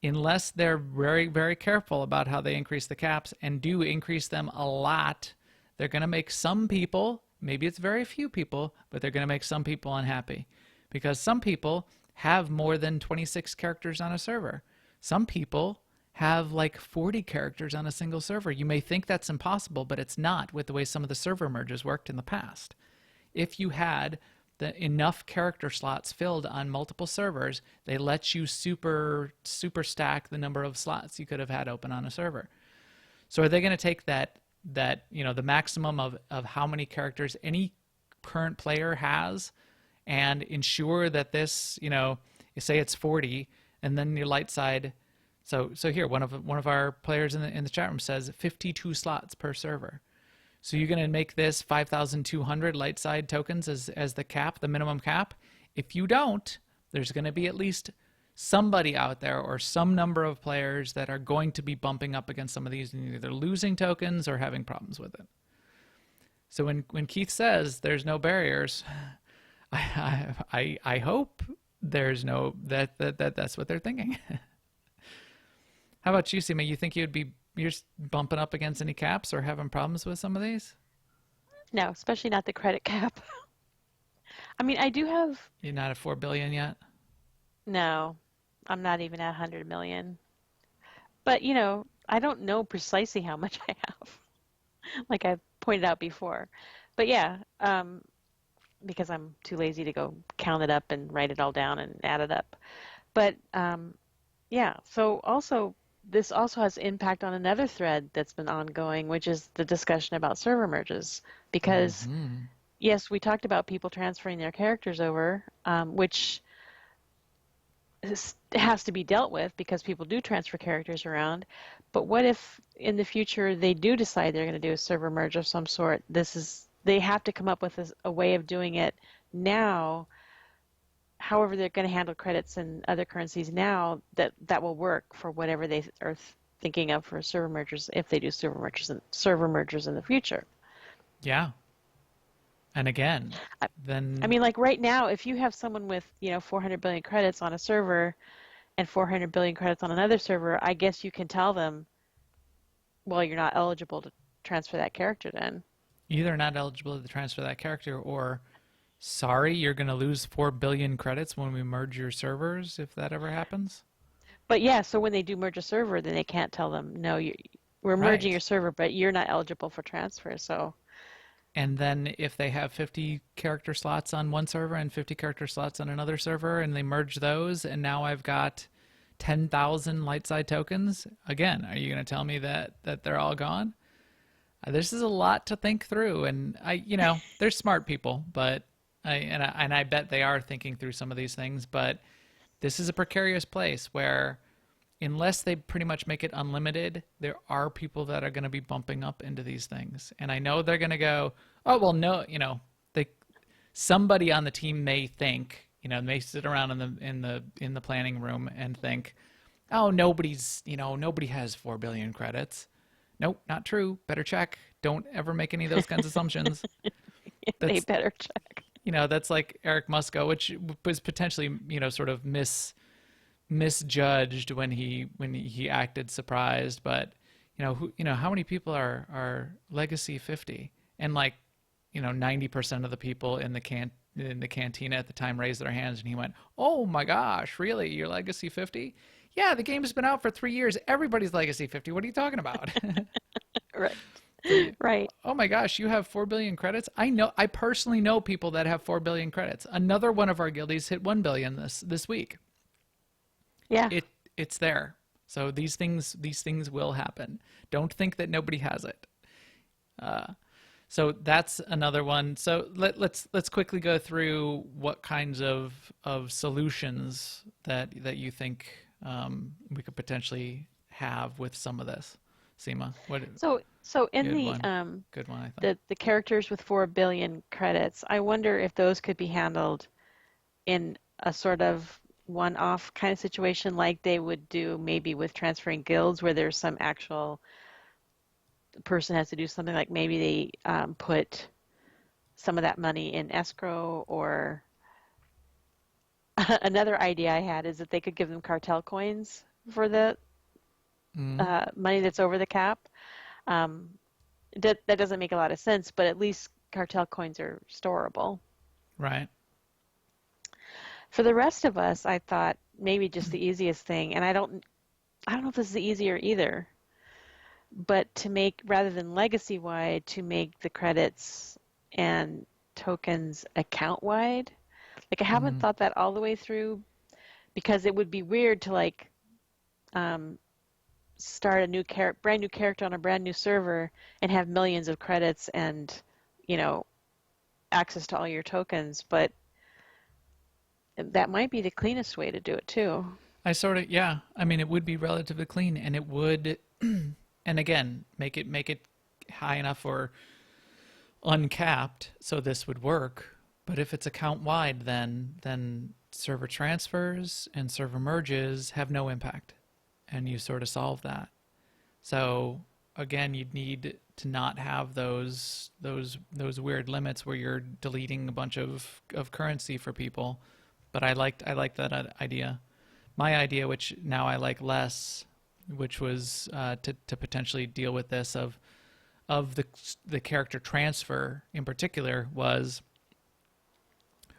Speaker 1: Unless they're very, very careful about how they increase the caps and do increase them a lot, they're going to make some people, maybe it's very few people, but they're going to make some people unhappy. Because some people have more than 26 characters on a server. Some people have 40 characters on a single server. You may think that's impossible, but it's not with the way some of the server merges worked in the past. If you had enough character slots filled on multiple servers, they let you super stack the number of slots you could have had open on a server. So are they going to take that the maximum of how many characters any current player has and ensure that this, say it's 40, and then your light side. So here, one of our players in the chat room says 52 slots per server. So you're going to make this 5,200 light side tokens as the cap, the minimum cap. If you don't, there's going to be at least somebody out there or some number of players that are going to be bumping up against some of these and either losing tokens or having problems with it. So when Keith says there's no barriers, I hope there's no that's what they're thinking. How about you, Seema? You think you're bumping up against any caps or having problems with some of these?
Speaker 2: No, especially not the credit cap. I mean, I do have.
Speaker 1: You're not at 4 billion yet?
Speaker 2: No, I'm not even at 100 million. But, I don't know precisely how much I have, like I pointed out before. But yeah, because I'm too lazy to go count it up and write it all down and add it up. But yeah, so this also has impact on another thread that's been ongoing, which is the discussion about server merges. Because, yes, we talked about people transferring their characters over, which has to be dealt with because people do transfer characters around. But what if in the future they do decide they're going to do a server merge of some sort? They have to come up with a way of doing it now. However, they're going to handle credits and other currencies now that will work for whatever they are thinking of for server mergers if they do server mergers in the future.
Speaker 1: Yeah. And again, then
Speaker 2: I mean, right now, if you have someone with 400 billion credits on a server, and 400 billion credits on another server, I guess you can tell them, well, you're not eligible to transfer that character then.
Speaker 1: Either not eligible to transfer that character, or sorry, you're going to lose 4 billion credits when we merge your servers if that ever happens.
Speaker 2: But yeah, so when they do merge a server, then they can't tell them, no, we're merging your
Speaker 1: Right.
Speaker 2: server, but you're not eligible for transfer. So,
Speaker 1: And then if they have 50 character slots on one server and 50 character slots on another server, and they merge those, and now I've got 10,000 light side tokens, again, are you going to tell me that they're all gone? This is a lot to think through, and they're smart people, but I bet they are thinking through some of these things, but this is a precarious place where unless they pretty much make it unlimited, there are people that are going to be bumping up into these things. And I know they're going to go, oh, well, no, they, somebody on the team may think, may sit around in the planning room and think, oh, nobody has 4 billion credits. Nope, not true. Better check. Don't ever make any of those kinds of assumptions.
Speaker 2: they
Speaker 1: That's,
Speaker 2: better check.
Speaker 1: that's like Eric Musko, which was potentially, sort of misjudged when he acted surprised, but how many people are legacy 50, and 90% of the people in the cantina at the time raised their hands, and he went, oh my gosh, really, you're legacy 50? Yeah, the game's been out for 3 years, everybody's legacy 50. What are you talking about?
Speaker 2: Right.
Speaker 1: So,
Speaker 2: Right.
Speaker 1: oh my gosh, you have 4 billion credits? I personally know people that have 4 billion credits. Another one of our guildies hit 1 billion this week.
Speaker 2: Yeah.
Speaker 1: It's there. So these things will happen. Don't think that nobody has it. So that's another one. So let's quickly go through what kinds of solutions that you think we could potentially have with some of this. Seema, what?
Speaker 2: So in
Speaker 1: Good
Speaker 2: the
Speaker 1: one. Good one, I thought.
Speaker 2: the characters with 4 billion credits, I wonder if those could be handled in a sort of one-off kind of situation like they would do maybe with transferring guilds, where there's some actual person has to do something, like maybe they put some of that money in escrow, or another idea I had is that they could give them cartel coins for the
Speaker 1: Mm,
Speaker 2: money that's over the cap. Um, that doesn't make a lot of sense, but at least cartel coins are storable.
Speaker 1: right.
Speaker 2: For the rest of us, I thought maybe just the easiest thing, and I don't know if this is easier either, but to make, rather than legacy wide, to make the credits and tokens account wide. Like, I haven't
Speaker 1: Mm,
Speaker 2: thought that all the way through, because it would be weird to um, start a brand new character on a brand new server and have millions of credits and, you know, access to all your tokens, but that might be the cleanest way to do it too.
Speaker 1: yeah. I mean, it would be relatively clean, and it would, and again, make it high enough or uncapped so this would work. But if it's account wide, then server transfers and server merges have no impact, and you sort of solve that. So again, you'd need to not have those weird limits where you're deleting a bunch of currency for people. But I liked that idea. My idea, which now I like less, which was to potentially deal with this of the character transfer in particular, was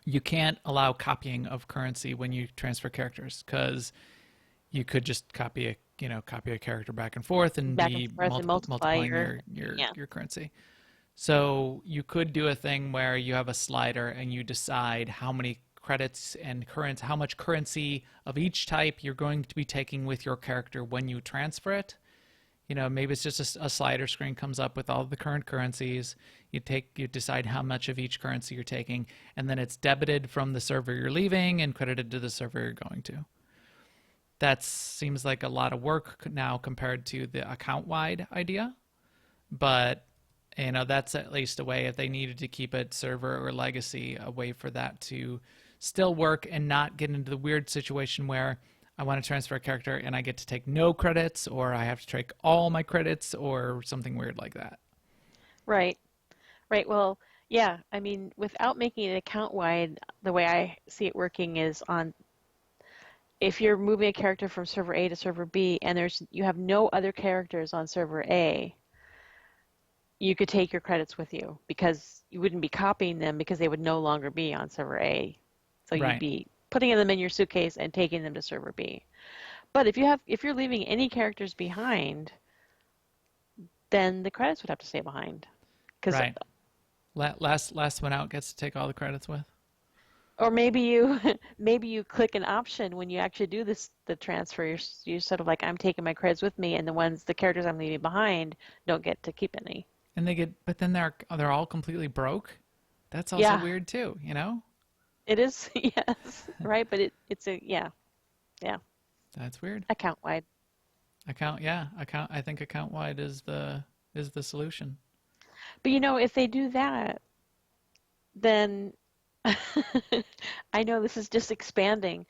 Speaker 1: you can't allow copying of currency when you transfer characters, because you could just copy a character back and forth and
Speaker 2: Back
Speaker 1: be
Speaker 2: and forth and multiply
Speaker 1: multiplying
Speaker 2: your,
Speaker 1: your
Speaker 2: yeah.
Speaker 1: your currency. So you could do a thing where you have a slider and you decide how many credits and how much currency of each type you're going to be taking with your character when you transfer it. Maybe it's just a slider screen comes up with all the current currencies. You decide how much of each currency you're taking, and then it's debited from the server you're leaving and credited to the server you're going to. That seems like a lot of work now compared to the account-wide idea, but that's at least a way, if they needed to keep it server or legacy, a way for that to still work and not get into the weird situation where I want to transfer a character and I get to take no credits, or I have to take all my credits, or something weird like that.
Speaker 2: Right. Right. Well, yeah. I mean, without making it account wide, the way I see it working is on if you're moving a character from server A to server B and you have no other characters on server A, you could take your credits with you because you wouldn't be copying them because they would no longer be on server A. So you'd
Speaker 1: Right.
Speaker 2: be putting them in your suitcase and taking them to server B. But if you're leaving any characters behind, then the credits would have to stay behind. Because
Speaker 1: Right. Last one out gets to take all the credits with.
Speaker 2: or maybe you maybe you click an option when you actually do the transfer. You're sort of like, I'm taking my credits with me, and the characters I'm leaving behind don't get to keep any.
Speaker 1: And but then they're all completely broke. That's also
Speaker 2: Yeah,
Speaker 1: weird too, you know?
Speaker 2: it is. Yes, right. But it's a yeah
Speaker 1: That's weird.
Speaker 2: account wide.
Speaker 1: I think account wide is the solution.
Speaker 2: But if they do that, then I know this is just expanding,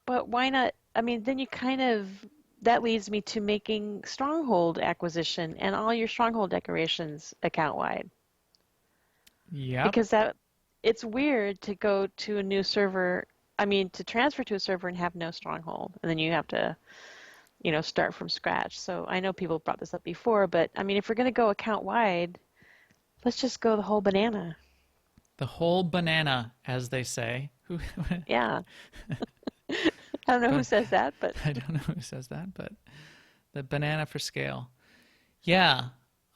Speaker 2: but why not? I mean, then that leads me to making stronghold acquisition and all your stronghold decorations account wide.
Speaker 1: Yep.
Speaker 2: Because it's weird to go to a new server, to transfer to a server and have no stronghold, and then you have to, start from scratch. So I know people brought this up before, but if we're going to go account wide, let's just go the whole banana.
Speaker 1: The whole banana, as they say.
Speaker 2: Yeah. I don't know who says that, but
Speaker 1: I don't know who says that, but the banana for scale. Yeah.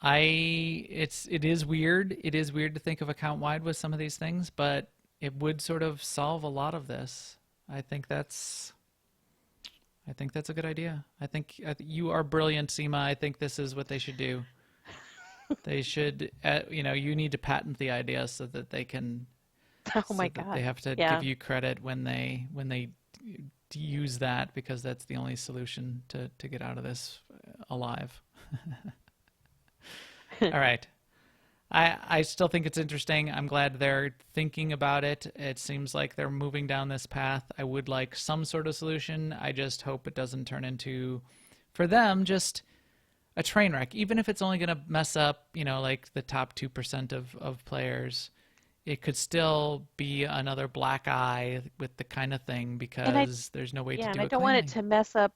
Speaker 1: It is weird. It is weird to think of account wide with some of these things, but it would sort of solve a lot of this. I think that's a good idea. I think you are brilliant, Seema. I think this is what they should do. They should, you need to patent the idea so that they can.
Speaker 2: oh my God.
Speaker 1: They have to give you credit when they use that, because that's the only solution to get out of this alive. All right. I still think it's interesting. I'm glad they're thinking about it. It seems like they're moving down this path. I would like some sort of solution. I just hope it doesn't turn into, for them, just a train wreck. Even if it's only going to mess up, like the top 2% of players, it could still be another black eye with the kind of thing, because there's no way to do it
Speaker 2: and I don't want it
Speaker 1: cleanly.
Speaker 2: to mess up,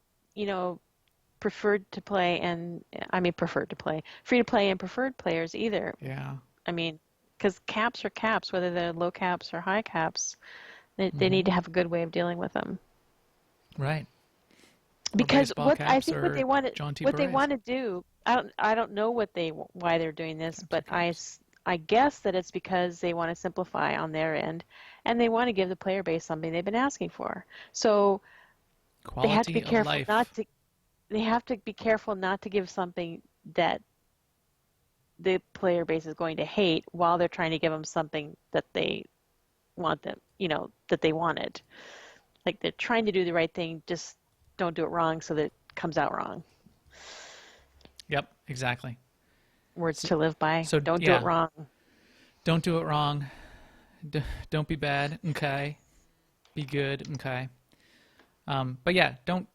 Speaker 2: preferred to play, free to play and preferred players either.
Speaker 1: Yeah.
Speaker 2: Because caps are caps, whether they're low caps or high caps, they need to have a good way of dealing with them.
Speaker 1: Right. Or
Speaker 2: Because
Speaker 1: baseball caps
Speaker 2: what
Speaker 1: or
Speaker 2: they want
Speaker 1: John T.
Speaker 2: what they
Speaker 1: Berets.
Speaker 2: want to do, I don't know why they're doing this,
Speaker 1: Caps are
Speaker 2: but
Speaker 1: caps.
Speaker 2: I guess that it's because they want to simplify on their end, and they want to give the player base something they've been asking for. So they have to be
Speaker 1: Quality of
Speaker 2: careful
Speaker 1: life.
Speaker 2: not to give something that the player base is going to hate while they're trying to give them something that they that they wanted. Like, they're trying to do the right thing, just don't do it wrong so that it comes out wrong.
Speaker 1: Yep, exactly.
Speaker 2: Words to live by.
Speaker 1: So
Speaker 2: Don't do it wrong.
Speaker 1: Don't do it wrong. Don't be bad. Okay. Be good. Okay. But yeah, don't.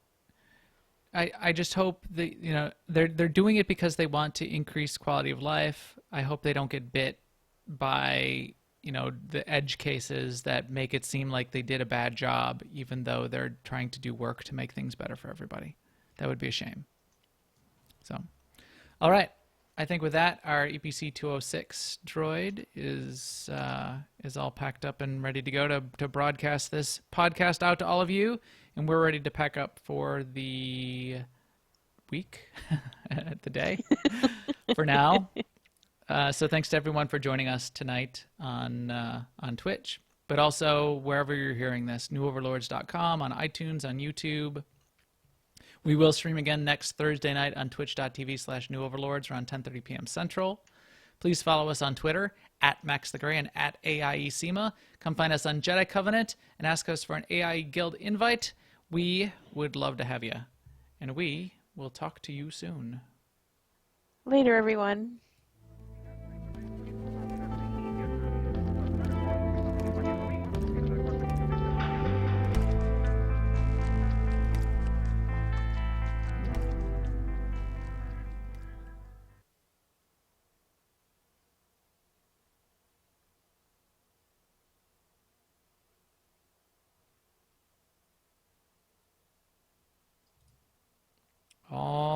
Speaker 1: I just hope that they're doing it because they want to increase quality of life. I hope they don't get bit by the edge cases that make it seem like they did a bad job, even though they're trying to do work to make things better for everybody. That would be a shame. So, all right. I think with that, our EPC 206 droid is all packed up and ready to go to broadcast this podcast out to all of you, and we're ready to pack up for the week, the day, for now. So thanks to everyone for joining us tonight on Twitch, but also wherever you're hearing this, newoverlords.com, on iTunes, on YouTube. We will stream again next Thursday night on twitch.tv/newoverlords around 10:30 p.m. Central. Please follow us on Twitter at MaxTheGray and at AIESEMA. Come find us on Jedi Covenant and ask us for an AIE Guild invite. We would love to have you. And we will talk to you soon.
Speaker 2: Later, everyone.
Speaker 1: all